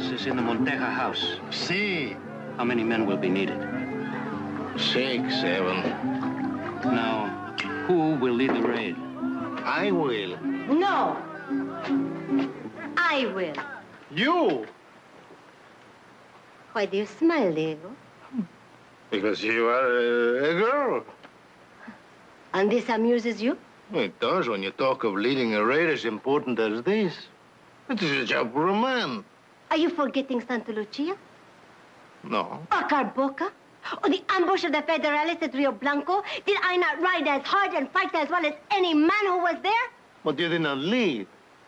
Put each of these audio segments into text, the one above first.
is in the Monteja house. Si. How many men will be needed? 6, 7. Now, who will lead the raid? I will. No. I will. You? Why do you smile, Diego? Because you are a girl. And this amuses you? It does when you talk of leading a raid as important as this. It is a job for a man. Are you forgetting Santa Lucia? No. Or Carboca? Or the ambush of the Federalists at Rio Blanco? Did I not ride as hard and fight as well as any man who was there? But you did not lead.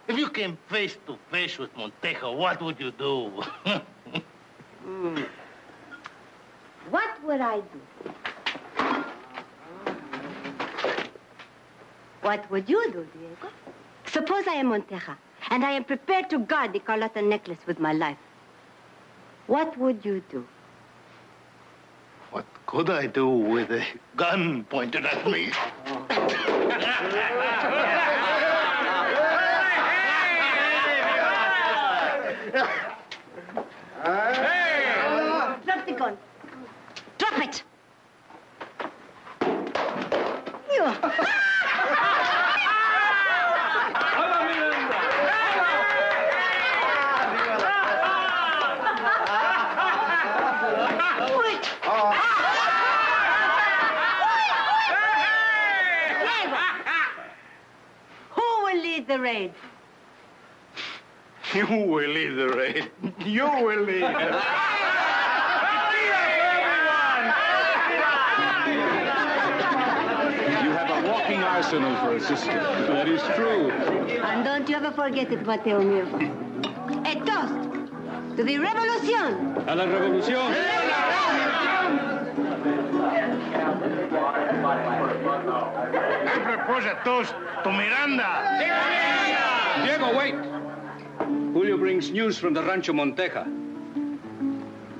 If you came face to face with Monteja, what would you do? What would I do? What would you do, Diego? Suppose I am Monteja, and I am prepared to guard the Carlotta necklace with my life. What would you do? What could I do with a gun pointed at me? Drop the gun. Drop it. You. Who will lead the raid? You will lead the raid. You will lead. You have a walking arsenal for a sister. That is true. And don't you ever forget it, Mateo mío. A toast to the revolution. A la revolución. I propose a toast to Miranda. Diego, wait. Julio brings news from the Rancho Monteja.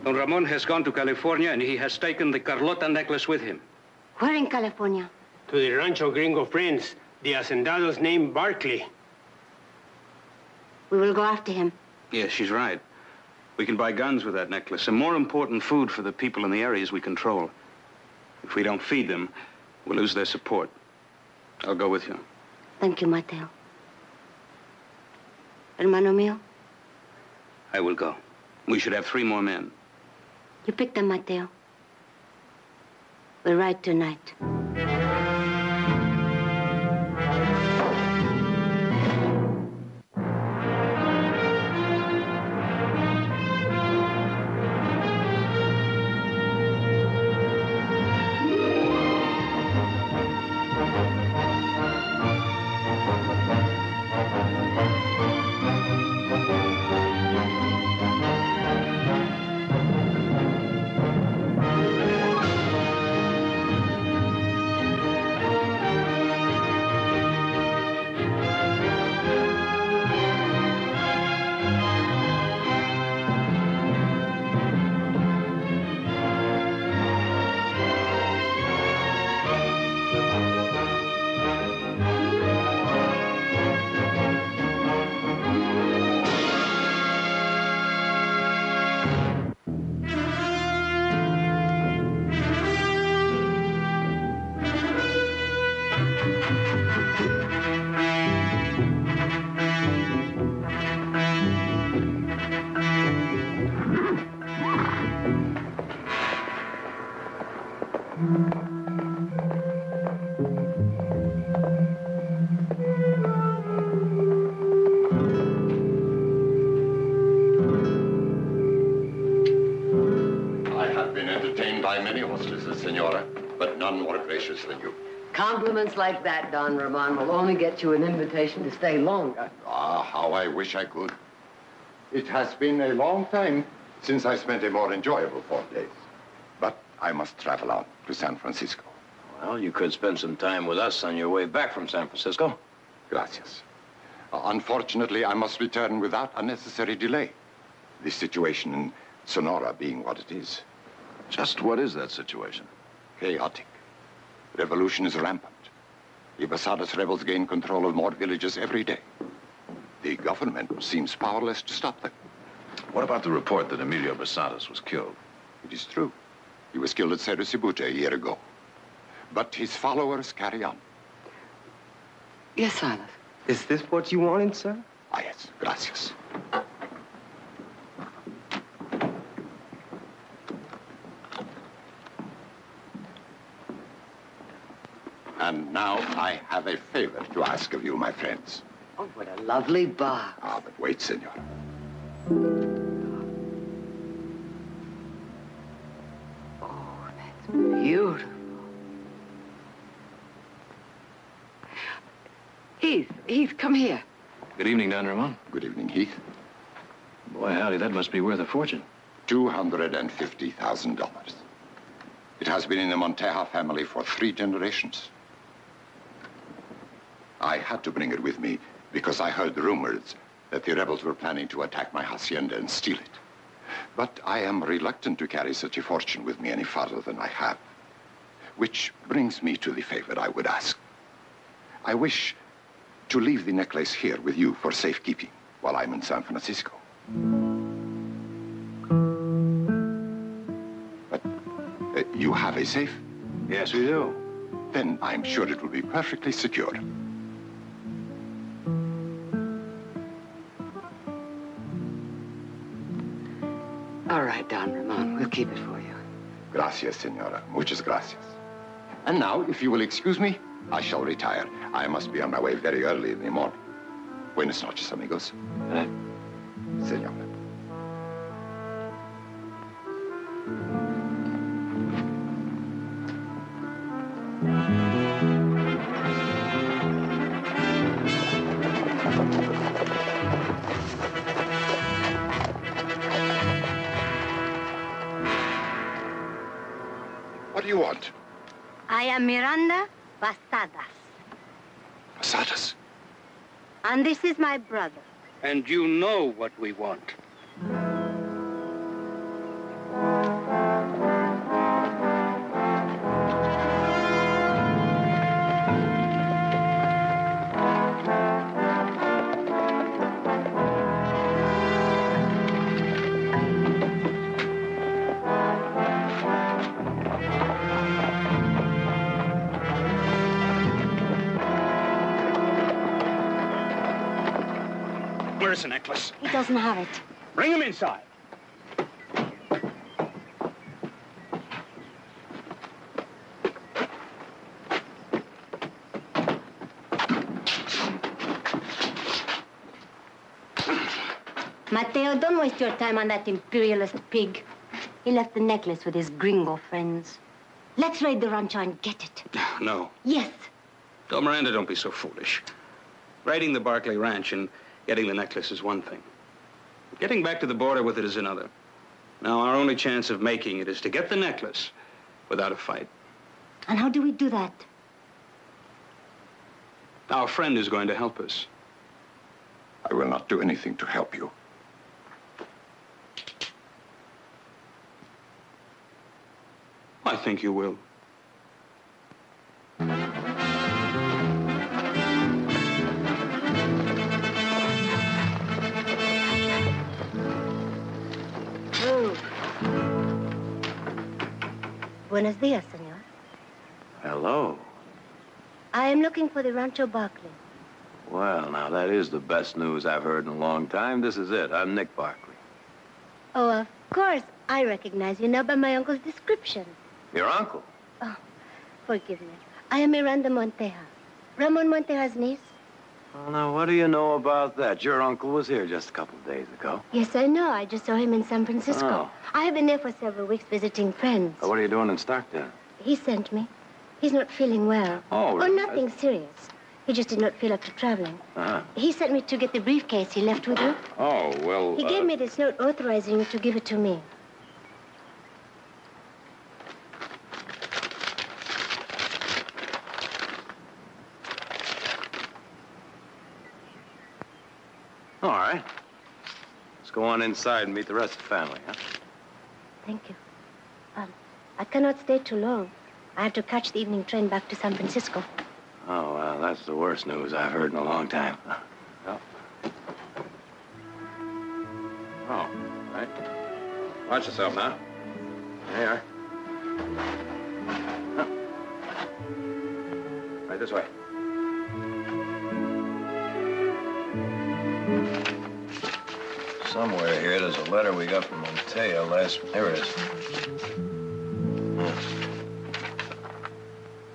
Don Ramon has gone to California, and he has taken the Carlota necklace with him. Where in California? To the Rancho Gringo friends, the hacendados named Barkley. We will go after him. Yes, she's right. We can buy guns with that necklace, and more important, food for the people in the areas we control. If we don't feed them, we'll lose their support. I'll go with you. Thank you, Mateo. Hermano mío, I will go. We should have 3 more men. you pick them, Mateo. We'll ride tonight. Than you. Compliments like that, Don Ramon, will only get you an invitation to stay longer. Ah, how I wish I could. It has been a long time since I spent a more enjoyable 4 days. But I must travel out to San Francisco. Well, you could spend some time with us on your way back from San Francisco. Gracias. Unfortunately, I must return without unnecessary delay. The situation in Sonora being what it is. Just what is that situation? Chaotic. Revolution is rampant. The Basadas rebels gain control of more villages every day. The government seems powerless to stop them. What about the report that Emilio Basadas was killed? It is true. He was killed at Cerro Cibuta a year ago. But his followers carry on. Yes, Silas. Is this what you wanted, sir? Ah, yes. Gracias. And now I have a favor to ask of you, my friends. Oh, what a lovely box. Ah, but wait, senor. Oh, that's beautiful. Heath, come here. Good evening, Don Ramon. Good evening, Heath. Boy, howdy, that must be worth a fortune. $250,000. It has been in the Monteja family for 3 generations. I had to bring it with me because I heard rumors that the rebels were planning to attack my hacienda and steal it. But I am reluctant to carry such a fortune with me any farther than I have. Which brings me to the favor I would ask. I wish to leave the necklace here with you for safekeeping while I'm in San Francisco. But you have a safe? Yes, we do. Then I'm sure it will be perfectly secure. All right, Don Ramon, we'll keep it for you. Gracias, senora. Muchas gracias. And now, if you will excuse me, I shall retire. I must be on my way very early in the morning. Buenas noches, amigos. Senora. What do you want? I am Miranda Basadas. Basadas? And this is my brother. And you know what we want. Where's the necklace? He doesn't have it. Bring him inside. Mateo, don't waste your time on that imperialist pig. He left the necklace with his gringo friends. Let's raid the rancho and get it. No. Yes. Don Miranda, don't be so foolish. Raiding the Barclay Ranch and getting the necklace is one thing. Getting back to the border with it is another. Now, our only chance of making it is to get the necklace without a fight. And how do we do that? Our friend is going to help us. I will not do anything to help you. I think you will. Buenos dias, senor. Hello. I am looking for the Rancho Barclay. Well, now, that is the best news I've heard in a long time. This is it. I'm Nick Barkley. Oh, of course. I recognize you now by my uncle's description. Your uncle? Oh, forgive me. I am Miranda Monteja. Ramon Monteja's niece. Well, now, what do you know about that? Your uncle was here just a couple of days ago. Yes, I know. I just saw him in San Francisco. Oh. I have been there for several weeks visiting friends. Oh, what are you doing in Stockton? He sent me. He's not feeling well. Oh, really? nothing serious. He just did not feel up to traveling. Uh-huh. He sent me to get the briefcase he left with you. Oh, well, He gave me this note authorizing you to give it to me. All right. Let's go on inside and meet the rest of the family, huh? Thank you. I cannot stay too long. I have to catch the evening train back to San Francisco. Oh, well, that's the worst news I've heard in a long time. Well. Oh, right. Watch yourself now. There you are. Huh. Right this way. Somewhere here, there's a letter we got from Montea last... Here it is.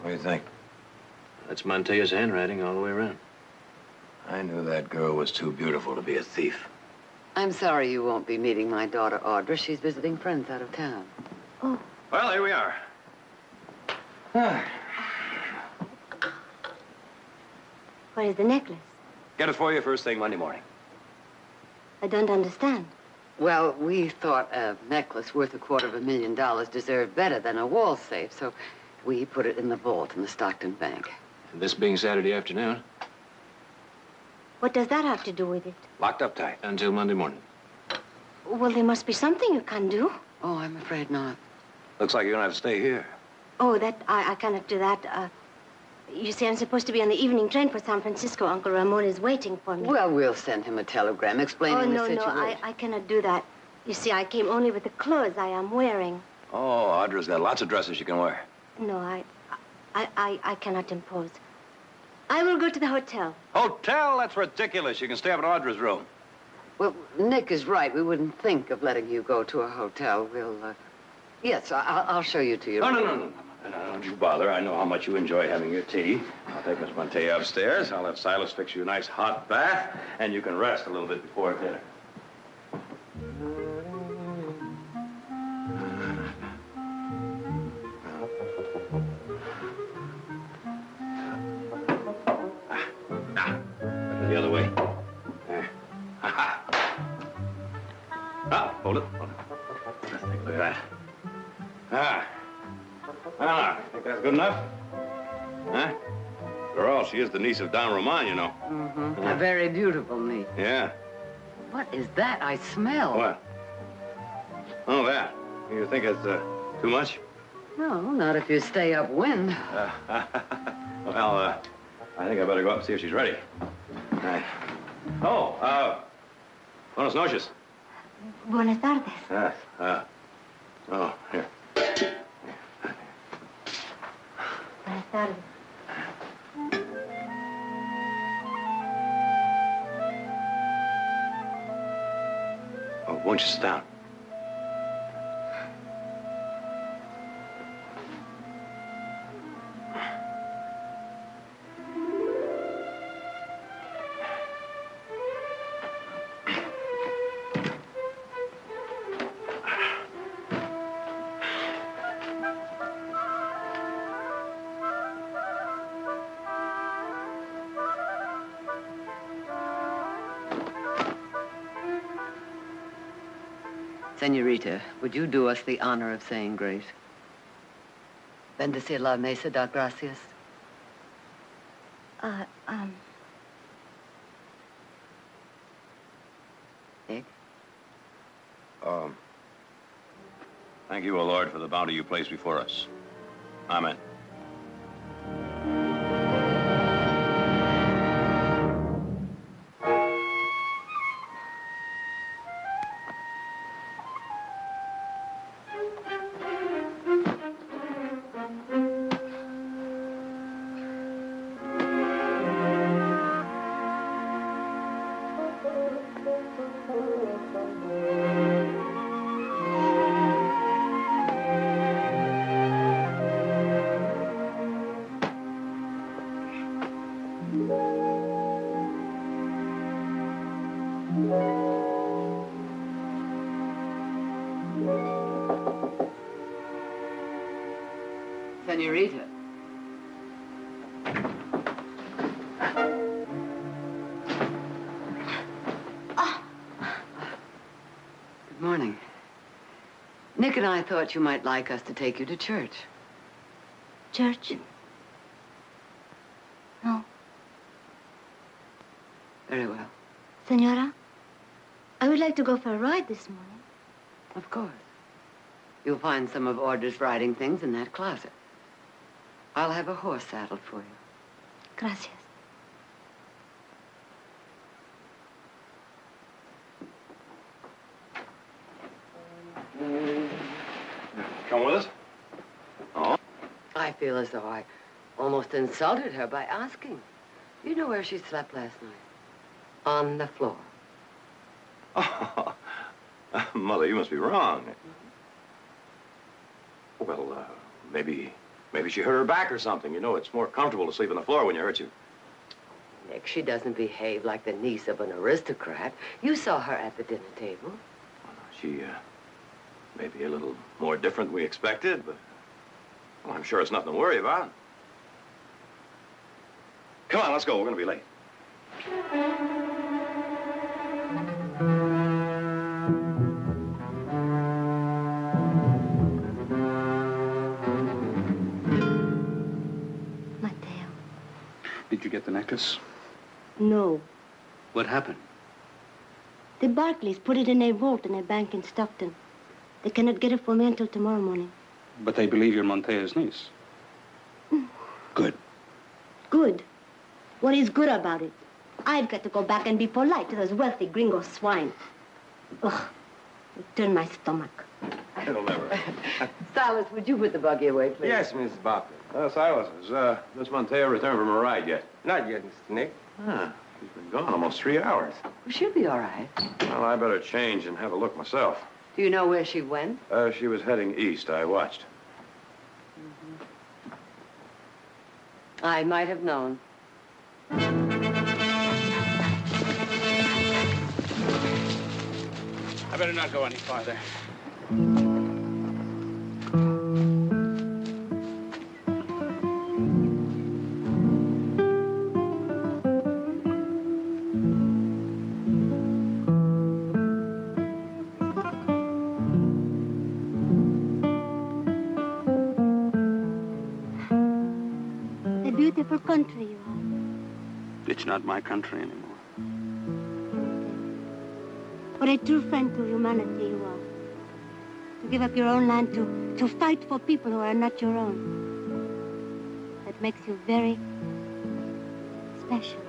What do you think? That's Montea's handwriting all the way around. I knew that girl was too beautiful to be a thief. I'm sorry you won't be meeting my daughter, Audra. She's visiting friends out of town. Oh. Well, here we are. Where is the necklace? Get it for you first thing Monday morning. I don't understand. Well, we thought a necklace worth $250,000 deserved better than a wall safe, so we put it in the vault in the Stockton Bank. And this being Saturday afternoon, What does that have to do with it? Locked up tight. until Monday morning. Well, there must be something you can do. Oh, I'm afraid not. Looks like you're gonna have to stay here. Oh, I cannot do that. You see, I'm supposed to be on the evening train for San Francisco. Uncle Ramon is waiting for me. Well, we'll send him a telegram explaining the situation. No, I cannot do that. You see, I came only with the clothes I am wearing. Oh, Audra's got lots of dresses you can wear. No, I cannot impose. I will go to the hotel. Hotel? That's ridiculous. You can stay up in Audra's room. Well, Nick is right. We wouldn't think of letting you go to a hotel. We'll, yes, I'll show you to your room. No, don't you bother. I know how much you enjoy having your tea. I'll take Miss Montea upstairs. I'll have Silas fix you a nice hot bath, and you can rest a little bit before dinner. The other way. Hold it. Let's take a look at that. Think that's good enough? Huh? After all, she is the niece of Don Ramon, you know. Mm-hmm. A very beautiful niece. Yeah. What is that I smell? What? Oh, that. You think it's too much? No, not if you stay upwind. Well, I think I better go up and see if she's ready. Right. Oh, buenas noches. Buenas tardes. Oh, here. Buenas tardes. Oh, won't you sit down? Senorita, would you do us the honor of saying grace? Bendecir la mesa, dar gracias. Nick? Thank you, O Lord, for the bounty you place before us. Amen. Senorita. Good morning. Nick and I thought you might like us to take you to church. Church? No. Very well. Senora, I would like to go for a ride this morning. Of course. You'll find some of Audra's riding things in that closet. I'll have a horse saddled for you. Gracias. Come with us? Oh? I feel as though I almost insulted her by asking. You know where she slept last night? On the floor. Oh, Mother, you must be wrong. Well, maybe she hurt her back or something. You know, it's more comfortable to sleep on the floor when you hurt you. Nick, she doesn't behave like the niece of an aristocrat. You saw her at the dinner table. She, may be a little more different than we expected, but well, I'm sure it's nothing to worry about. Come on, let's go. We're going to be late. Mateo. Did you get the necklace? No. What happened? The Barclays put it in a vault in a bank in Stockton. They cannot get it for me until tomorrow morning. But they believe you're Montea's niece. Good. Good? What is good about it? I've got to go back and be polite to those wealthy gringo swine. Ugh, it turned my stomach. It'll never. Silas, would you put the buggy away, please? Yes, Mrs. Barkley. Silas, has Miss Montea returned from her ride yet? Not yet, Mr. Nick. Huh. She's been gone almost 3 hours. Well, she'll be all right. Well, I better change and have a look myself. Do you know where she went? She was heading east. I watched. I might have known. I better not go any farther. A beautiful country you are. It's not my country anymore. What a true friend to humanity you are. To give up your own land to fight for people who are not your own. That makes you very special.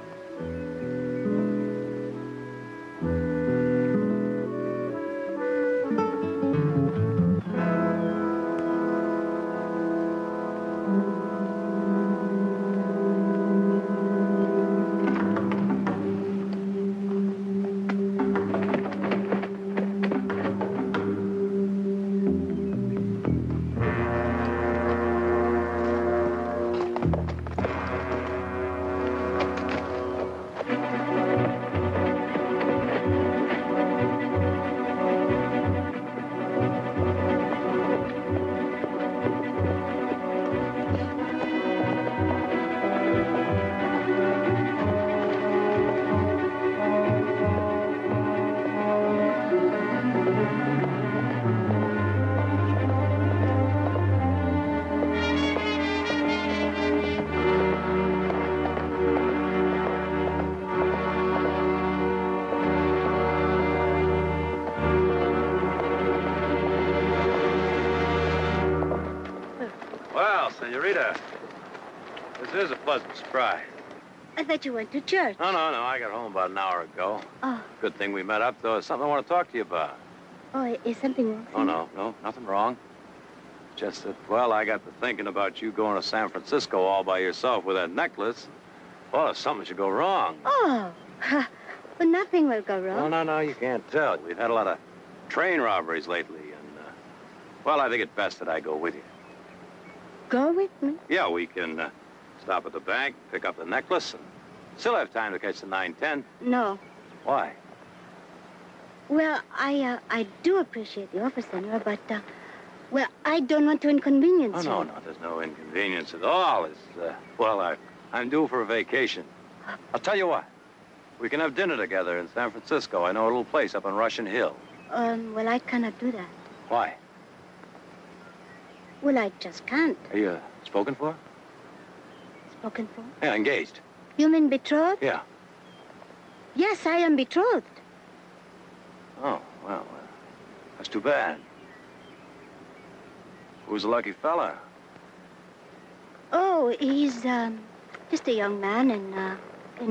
Senorita, this is a pleasant surprise. I thought you went to church. No, I got home about an hour ago. Oh. Good thing we met up, though. There's something I want to talk to you about. Oh, is something wrong? Oh, no, nothing wrong. Just that, well, I got to thinking about you going to San Francisco all by yourself with that necklace. Well, if something should go wrong. Oh, well, nothing will go wrong. No, you can't tell. We've had a lot of train robberies lately, and, well, I think it's best that I go with you. Go with me? Yeah, we can stop at the bank, pick up the necklace, and still have time to catch the 9:10. No. Why? Well, I do appreciate the offer, Senor, but, well, I don't want to inconvenience you. No, there's no inconvenience at all. It's, well, I'm due for a vacation. I'll tell you what. We can have dinner together in San Francisco. I know a little place up on Russian Hill. Well, I cannot do that. Why? Well, I just can't. Are you spoken for? Spoken for? Yeah, engaged. You mean betrothed? Yeah. Yes, I am betrothed. Oh, well, that's too bad. Who's the lucky fella? Oh, he's, just a young man in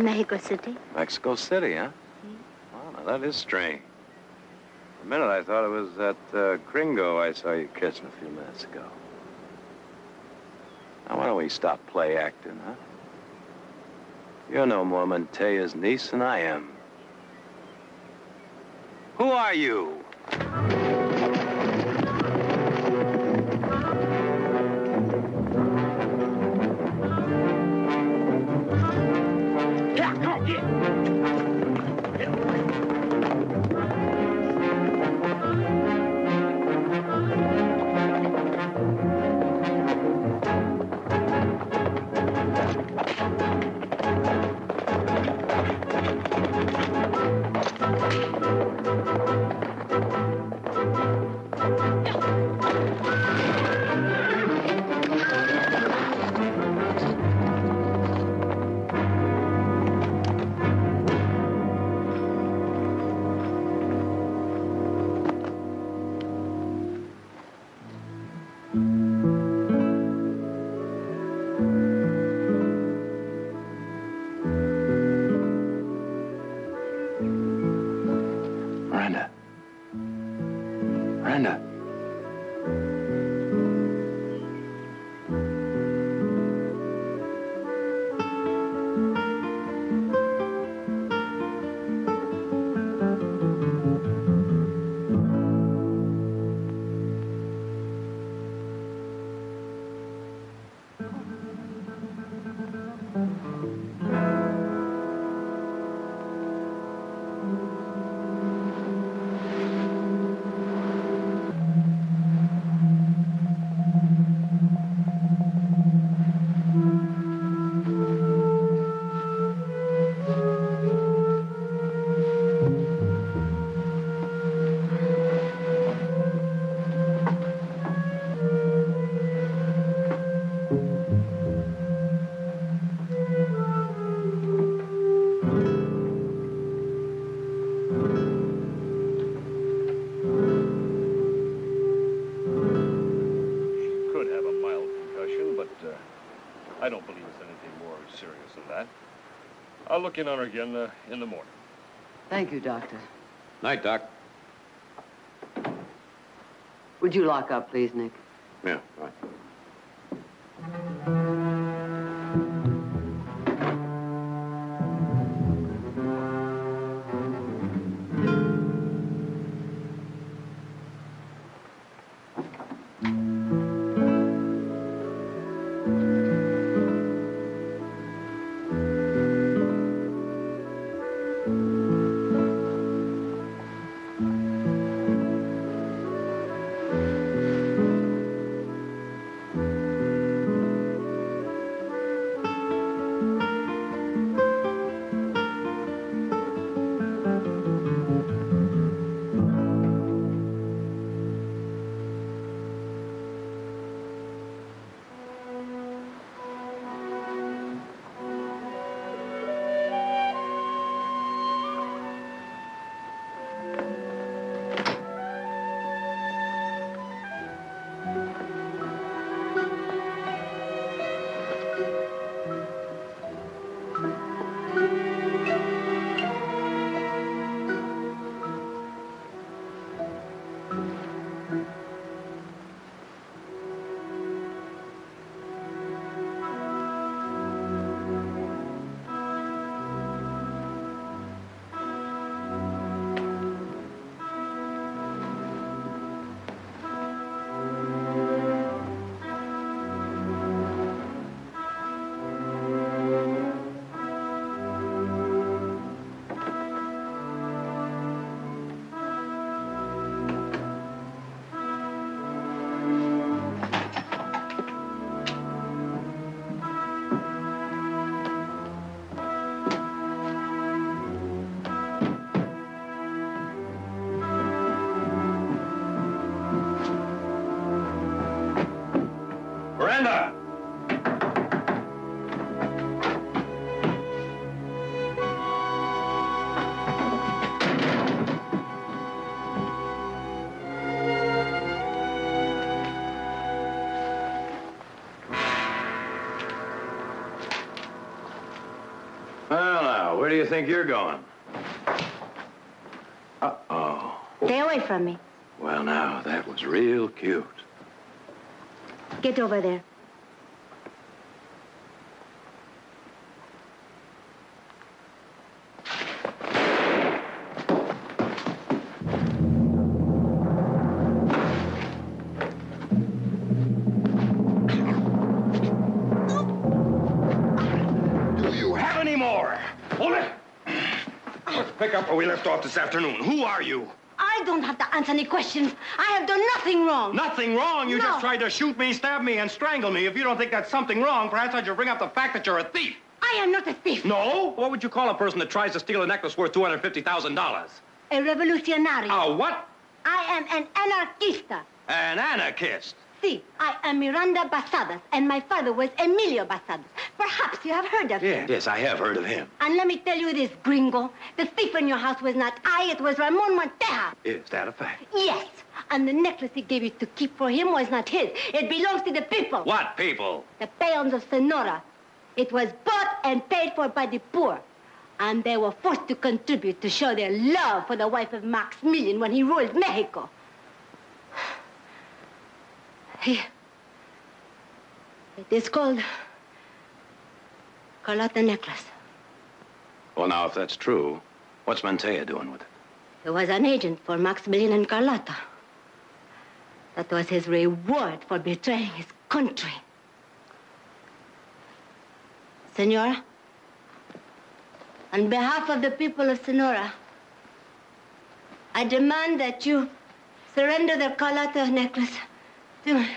Mexico City. Mexico City, huh? Well, now that is strange. For a minute, I thought it was that gringo I saw you kissing a few minutes ago. Now, why don't we stop play acting, huh? You're no more Montea's niece than I am. Who are you? Miranda. I don't believe it's anything more serious than that. I'll look in on her again in the morning. Thank you, Doctor. Night, Doc. Would you lock up, please, Nick? Yeah, right. Miranda! Well, now, where do you think you're going? Uh-oh. Stay away from me. Well, now, that was real cute. Get over there. Do you have any more? Hold it. Let's pick up where we left off this afternoon. Who are you? I don't have to answer any questions. I have done nothing wrong. Nothing wrong. You No. just tried to shoot me, stab me, and strangle me. If you don't think that's something wrong, perhaps I should bring up the fact that you're a thief. I am not a thief. No? What would you call a person that tries to steal a necklace worth $250,000? A revolutionary. A what? I am an anarchista. An anarchist. See, I am Miranda Basadas, and my father was Emilio Basadas. Perhaps you have heard of him. Yes, I have heard of him. And let me tell you this, gringo. The thief in your house was not I, it was Ramon Monteja. Is that a fact? Yes. And the necklace he gave you to keep for him was not his. It belongs to the people. What people? The peons of Sonora. It was bought and paid for by the poor. And they were forced to contribute to show their love for the wife of Maximilian when he ruled Mexico. Here. It is called Carlota necklace. Well, now, if that's true, what's Monteja doing with it? He was an agent for Maximilian and Carlota. That was his reward for betraying his country. Senora, on behalf of the people of Sonora, I demand that you surrender the Carlota necklace to me.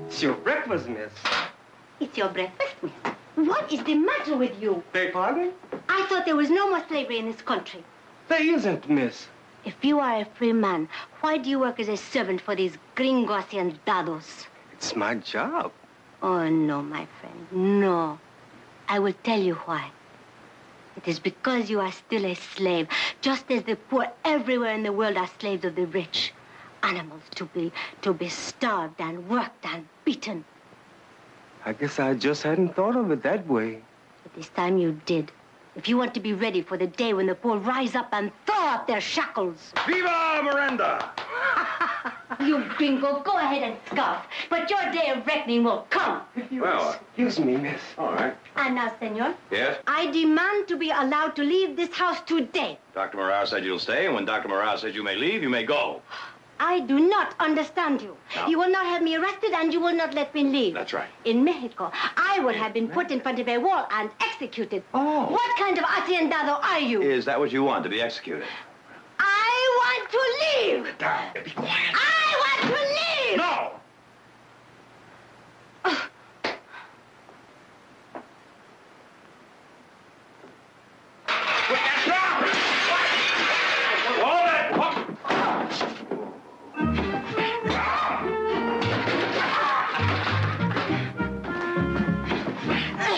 It's your breakfast, miss. It's your breakfast, miss. What is the matter with you? Beg pardon? I thought there was no more slavery in this country. There isn't, miss. If you are a free man, why do you work as a servant for these gringos and dados? It's my job. Oh, no, my friend, no. I will tell you why. It is because you are still a slave, just as the poor everywhere in the world are slaves of the rich. Animals to be starved and worked and beaten. I guess I just hadn't thought of it that way. But this time you did. If you want to be ready for the day when the poor rise up and throw up their shackles. Viva Miranda! You gringo, go ahead and scoff. But your day of reckoning will come. Well, Excuse me, miss. all right. And now, senor, Yes? I demand to be allowed to leave this house today. Dr. Morales said you'll stay, and when Dr. Morales says you may leave, you may go. I do not understand you. No. You will not have me arrested, and you will not let me leave. That's right. In Mexico, I would have been put in front of a wall and executed. Oh. What kind of haciendado are you? Is that what you want, to be executed? I want to leave. Down. Be quiet. I want to leave. No! Put that down! Hold it! Come on.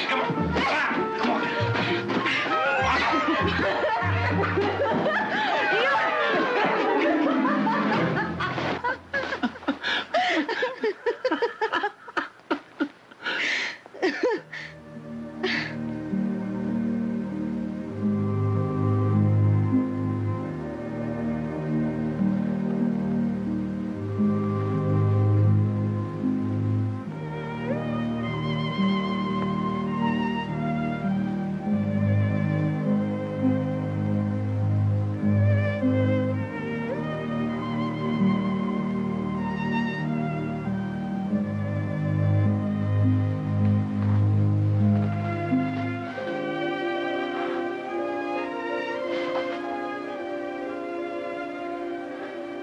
Come on.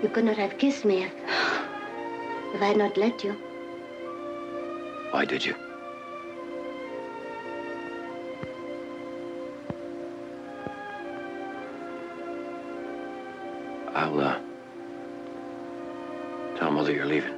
You could not have kissed me if I had not let you. Why did you? I'll, tell Mother you're leaving.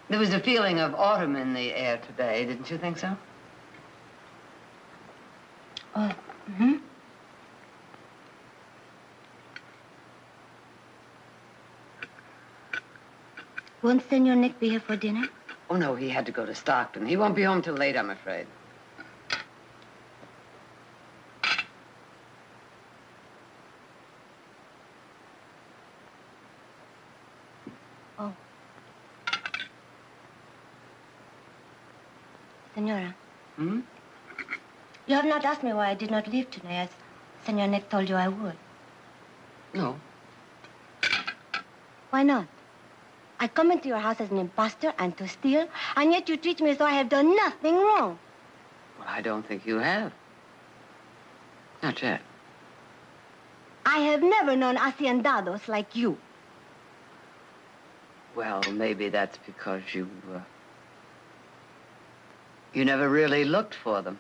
There was a feeling of autumn in the air today, didn't you think so? Oh, mm-hmm. Won't Senor Nick be here for dinner? Oh, no, he had to go to Stockton. He won't be home till late, I'm afraid. Oh. Senora. Hmm? You have not asked me why I did not leave today, as Senor Nick told you I would. No. Why not? I come into your house as an imposter and to steal, and yet you treat me as though I have done nothing wrong. Well, I don't think you have. Not yet. I have never known haciendados like you. Well, maybe that's because you never really looked for them.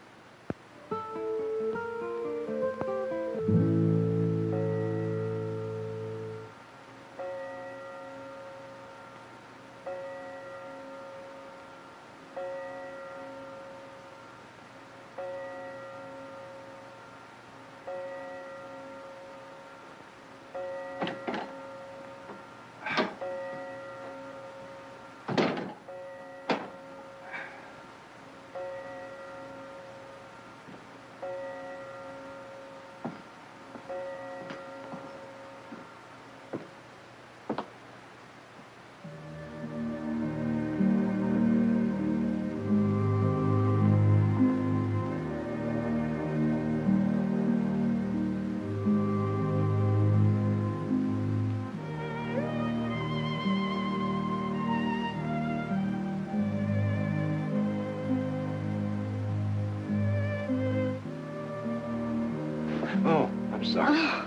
Oh, I'm sorry. I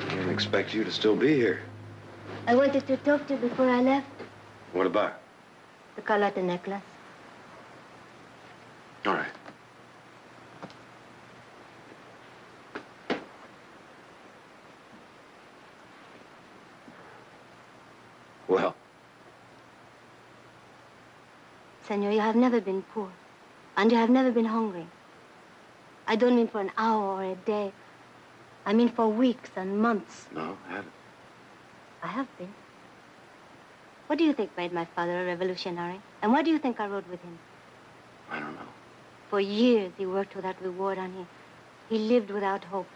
didn't expect you to still be here. I wanted to talk to you before I left. What about? The Carlotta necklace. All right. Well? Senor, you have never been poor, and you have never been hungry. I don't mean for an hour or a day. I mean for weeks and months. No, I haven't. I have been. What do you think made my father a revolutionary? And why do you think I rode with him? I don't know. For years, he worked without reward, and he lived without hope.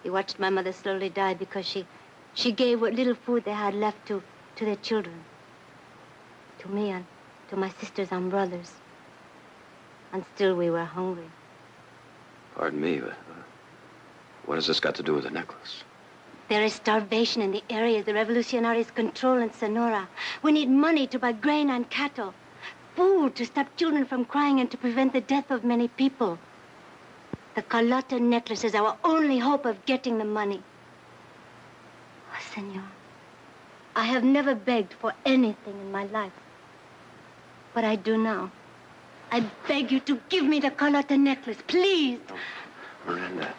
He watched my mother slowly die because she gave what little food they had left to their children. To me and to my sisters and brothers. And still we were hungry. Pardon me, but what has this got to do with the necklace? There is starvation in the areas the revolutionaries control in Sonora. We need money to buy grain and cattle. Food to stop children from crying and to prevent the death of many people. The Carlotta necklace is our only hope of getting the money. Oh, Senor, I have never begged for anything in my life. But I do now. I beg you to give me the Carlotta necklace, please. Oh, Miranda.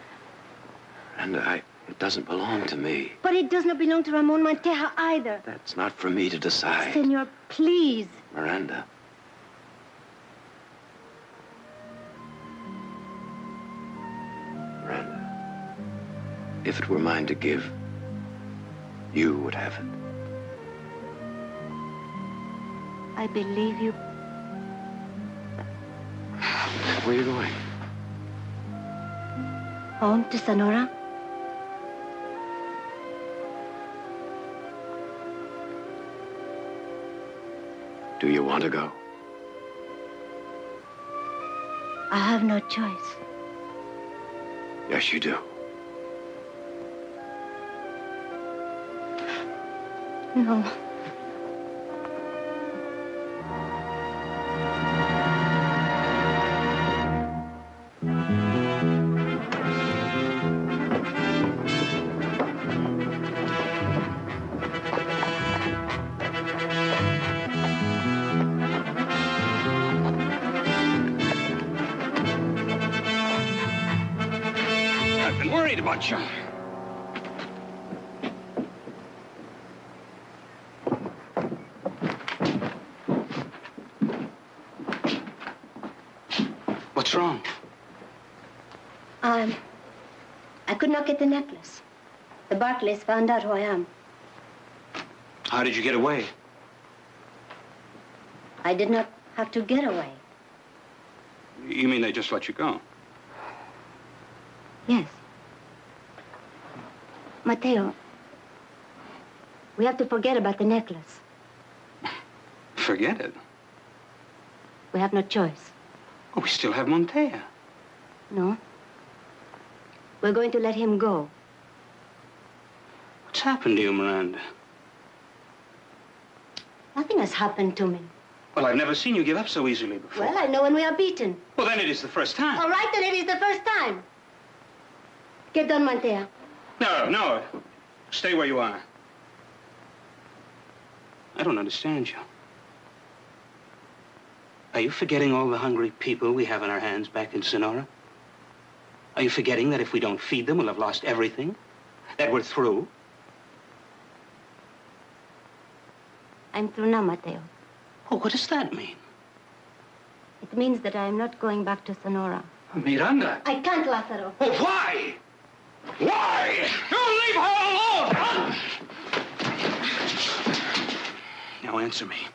Miranda, it doesn't belong to me. But it does not belong to Ramon Monteja either. That's not for me to decide. Senor, please. Miranda. Miranda. If it were mine to give, you would have it. I believe you. Where are you going? Home to Sonora. Do you want to go? I have no choice. Yes, you do. No. I've been worried about you. What's wrong? I could not get the necklace. The Barclays found out who I am. How did you get away? I did not have to get away. You mean they just let you go? Yes. Mateo, we have to forget about the necklace. Forget it. We have no choice. Oh, we still have Montea. No. We're going to let him go. What's happened to you, Miranda? Nothing has happened to me. Well, I've never seen you give up so easily before. Well, I know when we are beaten. Well, then it is the first time. All right, then it is the first time. Get done, Montea. No. Stay where you are. I don't understand you. Are you forgetting all the hungry people we have in our hands back in Sonora? Are you forgetting that if we don't feed them, we'll have lost everything? That we're through? I'm through now, Mateo. Oh, what does that mean? It means that I'm not going back to Sonora. Miranda! I can't, Lázaro. Oh, why? Why? You leave her alone! Now answer me.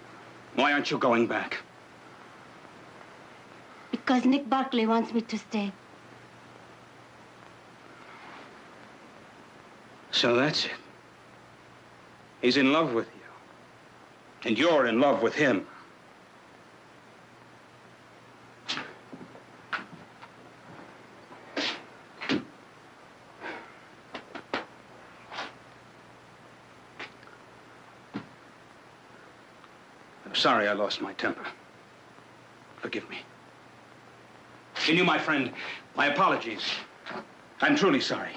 Why aren't you going back? Because Nick Barkley wants me to stay. So that's it. He's in love with you. And you're in love with him. I'm sorry I lost my temper. Forgive me. And you, my friend, my apologies. I'm truly sorry.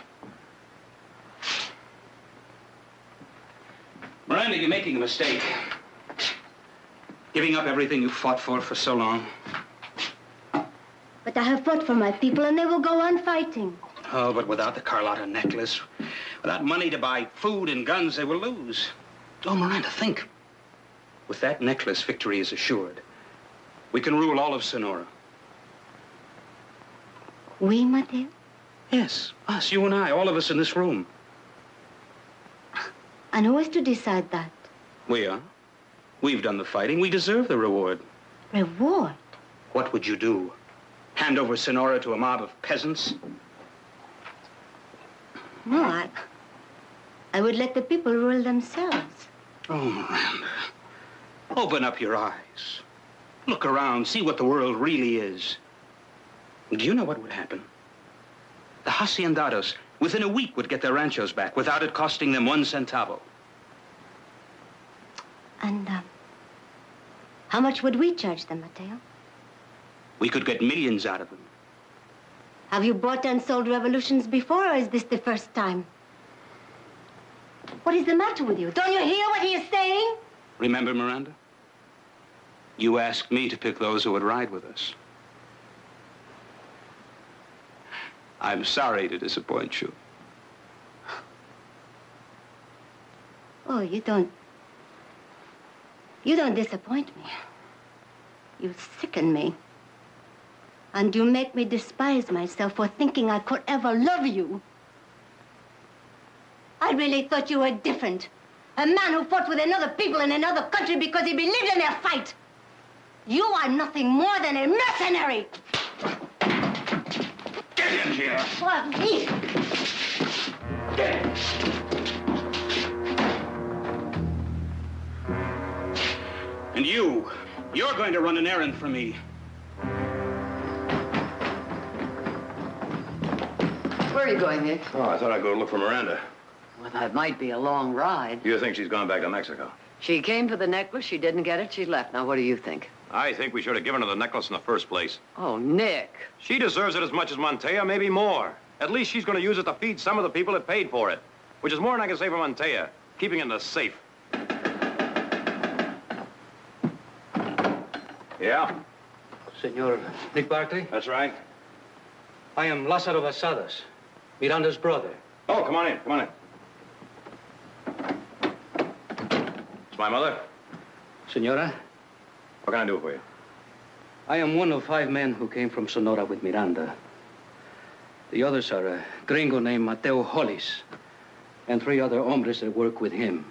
Miranda, you're making a mistake. Giving up everything you fought for so long. But I have fought for my people, and they will go on fighting. Oh, but without the Carlotta necklace, without money to buy food and guns, they will lose. Oh, Miranda, think. With that necklace, victory is assured. We can rule all of Sonora. We, Mateo? Yes, us, you and I, all of us in this room. And who is to decide that? We are. We've done the fighting. We deserve the reward. Reward? What would you do? Hand over Sonora to a mob of peasants? No, I would let the people rule themselves. Oh, Miranda. Open up your eyes. Look around. See what the world really is. Do you know what would happen? The haciendados, within a week, would get their ranchos back without it costing them 1 centavo. And, how much would we charge them, Mateo? We could get millions out of them. Have you bought and sold revolutions before, or is this the first time? What is the matter with you? Don't you hear what he is saying? Remember, Miranda? You asked me to pick those who would ride with us. I'm sorry to disappoint you. Oh, you don't disappoint me. You sicken me. And you make me despise myself for thinking I could ever love you. I really thought you were different. A man who fought with another people in another country because he believed in their fight. You are nothing more than a mercenary. Get in here. For me. Get in. And you're going to run an errand for me. Where are you going, Nick? Oh, I thought I'd go look for Miranda. Well, that might be a long ride. You think she's gone back to Mexico? She came for the necklace, she didn't get it, she left. Now, what do you think? I think we should have given her the necklace in the first place. Oh, Nick. She deserves it as much as Montea, maybe more. At least she's going to use it to feed some of the people that paid for it, which is more than I can say for Montea, keeping it in the safe. Yeah? Senor Nick Barkley? That's right. I am Lázaro Basadas, Miranda's brother. Oh, come on in, come on in. It's my mother. Senora? What can I do for you? I am one of 5 men who came from Sonora with Miranda. The others are a gringo named Mateo Hollis and 3 other hombres that work with him.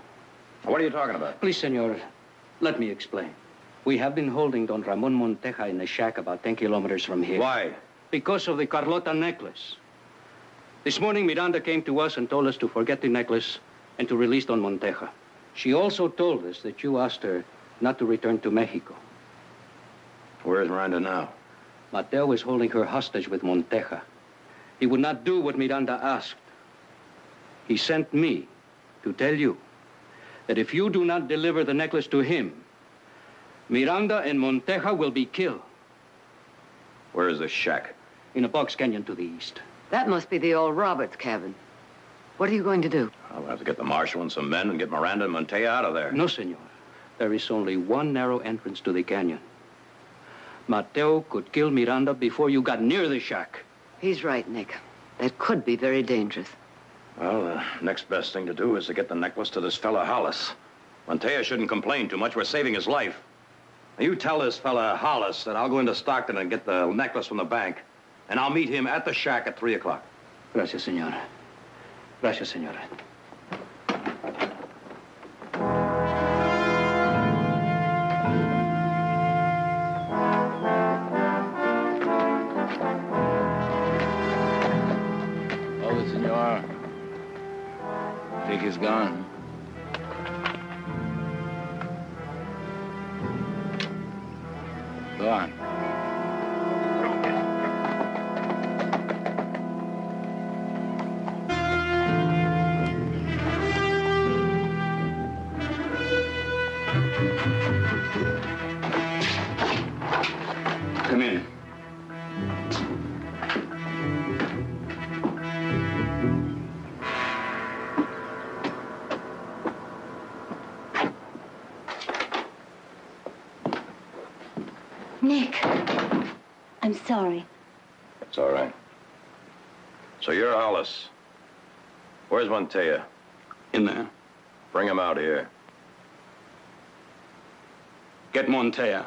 What are you talking about? Please, senor, let me explain. We have been holding Don Ramon Monteja in a shack about 10 kilometers from here. Why? Because of the Carlota necklace. This morning, Miranda came to us and told us to forget the necklace and to release Don Monteja. She also told us that you asked her not to return to Mexico. Where is Miranda now? Mateo is holding her hostage with Monteja. He would not do what Miranda asked. He sent me to tell you that if you do not deliver the necklace to him, Miranda and Monteja will be killed. Where is the shack? In a box canyon to the east. That must be the old Roberts cabin. What are you going to do? I'll have to get the marshal and some men and get Miranda and Montea out of there. No, senor. There is only one narrow entrance to the canyon. Mateo could kill Miranda before you got near the shack. He's right, Nick. That could be very dangerous. Well, the next best thing to do is to get the necklace to this fella Hollis. Montea shouldn't complain too much. We're saving his life. Now, you tell this fella Hollis that I'll go into Stockton and get the necklace from the bank, and I'll meet him at the shack at 3 o'clock. Gracias, senora. Gracias, senora. Oh, senor. Think he's gone. Go on. Come in. Nick, I'm sorry. It's all right. So you're Hollis. Where's Montea? In there. Bring him out here. Get Montea.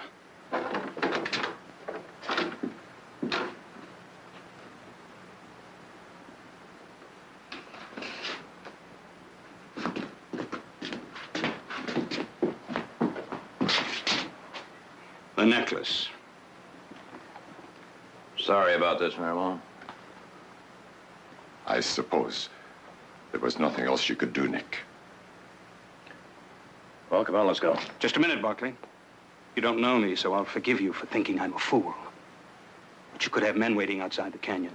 The necklace. Sorry about this, Ramon. I suppose there was nothing else you could do, Nick. Well, come on, let's go. Just a minute, Barkley. You don't know me, so I'll forgive you for thinking I'm a fool. But you could have men waiting outside the canyon.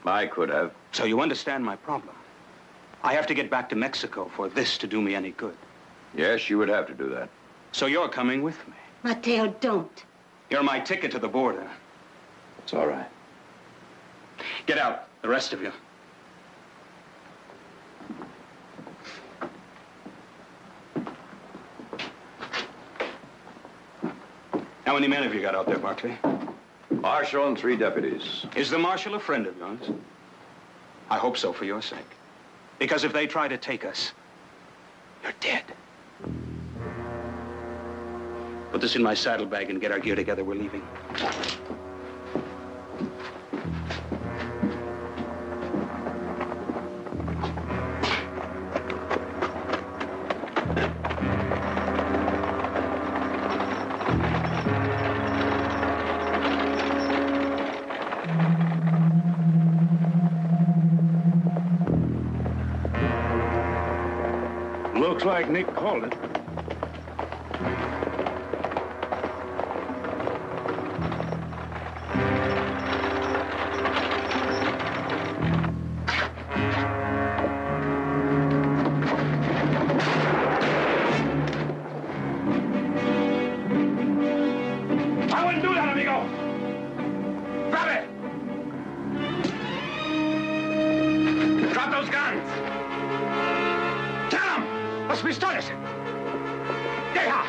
I could have. So you understand my problem. I have to get back to Mexico for this to do me any good. Yes, you would have to do that. So you're coming with me. Mateo, don't. You're my ticket to the border. It's all right. Get out, the rest of you. How many men have you got out there, Barkley? Marshal and 3 deputies. Is the marshal a friend of yours? I hope so, for your sake. Because if they try to take us, you're dead. Put this in my saddlebag and get our gear together. We're leaving. Looks like Nick called it. Deja!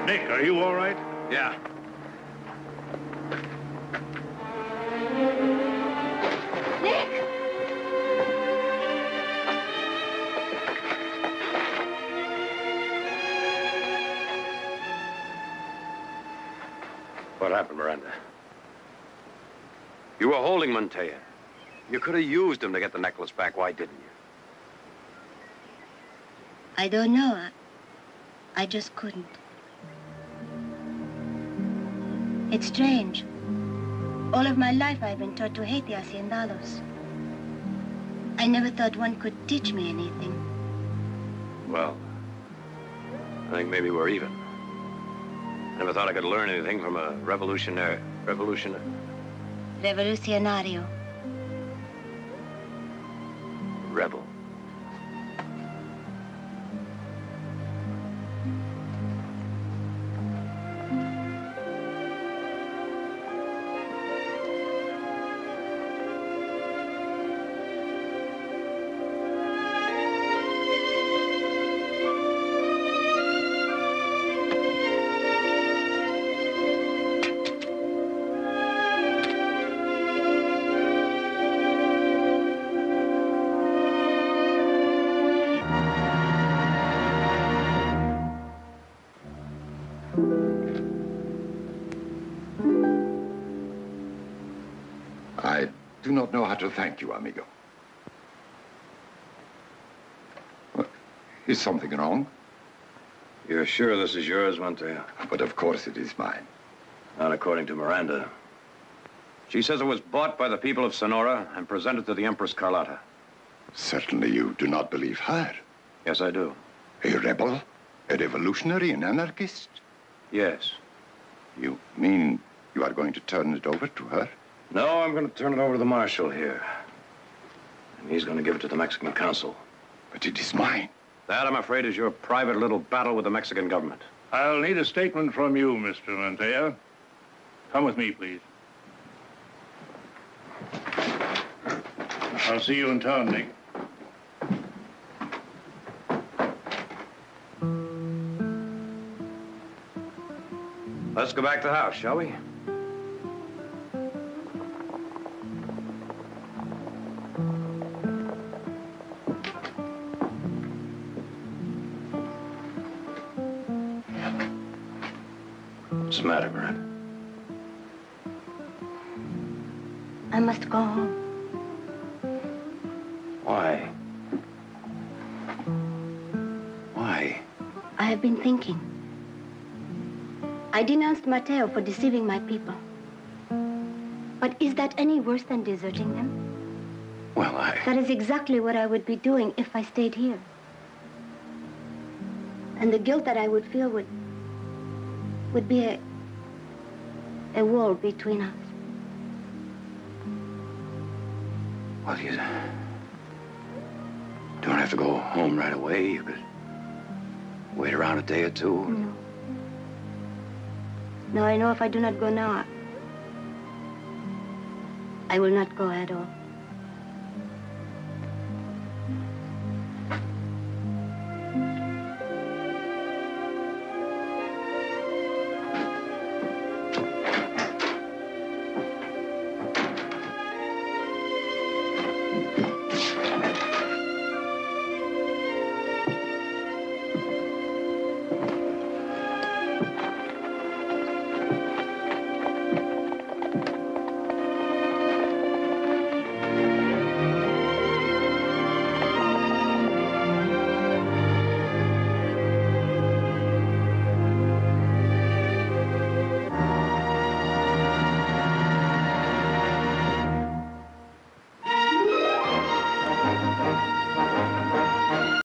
Nick, are you all right? Yeah. Nick! What happened, Miranda? You were holding Montoya. You could have used him to get the necklace back. Why didn't you? I don't know. I just couldn't. It's strange. All of my life I've been taught to hate the haciendados. I never thought one could teach me anything. Well, I think maybe we're even. Never thought I could learn anything from a revolutionario. Rebel. I do not know how to thank you, amigo. Is something wrong? You're sure this is yours, Montoya? But of course it is mine. Not according to Miranda. She says it was bought by the people of Sonora and presented to the Empress Carlotta. Certainly you do not believe her. Yes, I do. A rebel? A revolutionary? An anarchist? Yes. You mean you are going to turn it over to her? No, I'm going to turn it over to the marshal here. And he's going to give it to the Mexican consul. But it is mine. That, I'm afraid, is your private little battle with the Mexican government. I'll need a statement from you, Mr. Montoya. Come with me, please. I'll see you in town, Nick. Let's go back to the house, shall we? What's the matter, Miranda? I must go home. Why? Why? I have been thinking. I denounced Mateo for deceiving my people. But is that any worse than deserting them? Well, That is exactly what I would be doing if I stayed here. And the guilt that I would feel would be a wall between us. Well, you don't have to go home right away. You could wait around a day or two. No. No, I know if I do not go now, I will not go at all.